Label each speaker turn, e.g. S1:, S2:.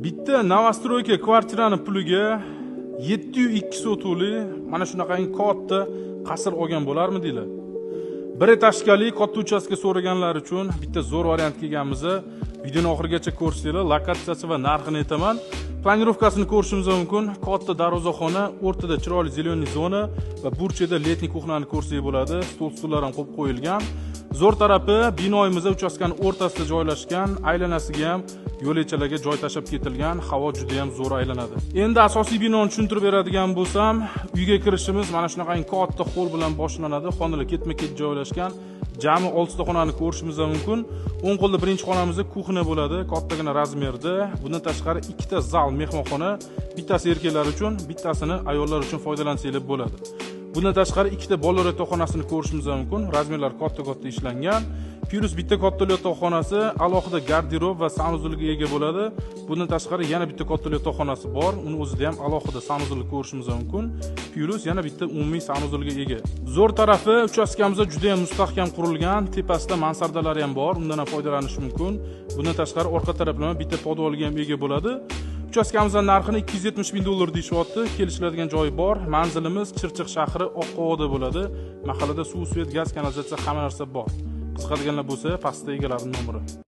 S1: Bitta Novostroyka kvartirani puliga 702 sotuvli mana shunaqangi katta qasr olgan bo'larmidinglar? Bir etashkali katta uchastka so'raganlar uchun bitta zo'r variant kelganmiz. Videoni oxirigacha ko'rsanglar, lokatsiyasi va narxini aytaman. Planirovkasini ko'rishingiz mumkin. Katta darvozaxona, o'rtada chiroyli zeleniy zona va burchada letniy kuxnani ko'rsangiz bo'ladi. Stol-stullar ham qo'yib qo'yilgan. Zo'r tarafi binoyimiz uchastkaning o'rtasida joylashgan, aylanasiga ham yo'lchalarga joy tashab ketilgan, havo juda ham zo'r aylanadi. Endi asosiy binoni tushuntirib beradigan bo'lsam, uyga kirishimiz mana shunaqangi katta hol bilan boshlanadi. Xonalar ketma-ket joylashgan. Jami 6 ta xonani ko'rishimiz mumkin. O'ng qo'lda birinchi xonamizda kuxna bo'ladi, kattagina razmerda. Bundan tashqari ikkita zal mehmonxona, bittasi erkaklar uchun, bittasini ayollar uchun foydalansanglar bo'ladi. Bundan tashqari ikkita bolalar yotoqxonasini ko'rishimiz mumkin. Razmerlar katta-katta ishlangan. Plus bitta katta yotoqxonasi, alohida garderob va sanuzulga ega bo'ladi. Bundan tashqari yana bitta katta yotoqxonasi bor. Uni o'zida ham alohida sanuzulni ko'rishimiz mumkin. Plus yana bitta umumiy sanuzulga ega. Zo'r tarafi uchastkamizda juda ham mustahkam qurilgan, tepasida mansardalari ham bor, undan ham foydalanish mumkin. Bundan tashqari orqa taraflama bitta podvalga ham ega bo'ladi. Uchastkamizning narxini 270 ming dollar deyishyapti. Kelishiladigan joyi bor. Manzilimiz Chirchiq shahri Oqqo'da bo'ladi. Mahallada suv, svet, gaz, kanalizatsiya hamma narsa bor. Qiziqadiganlar bo'lsa, pastda egalarning nomeri.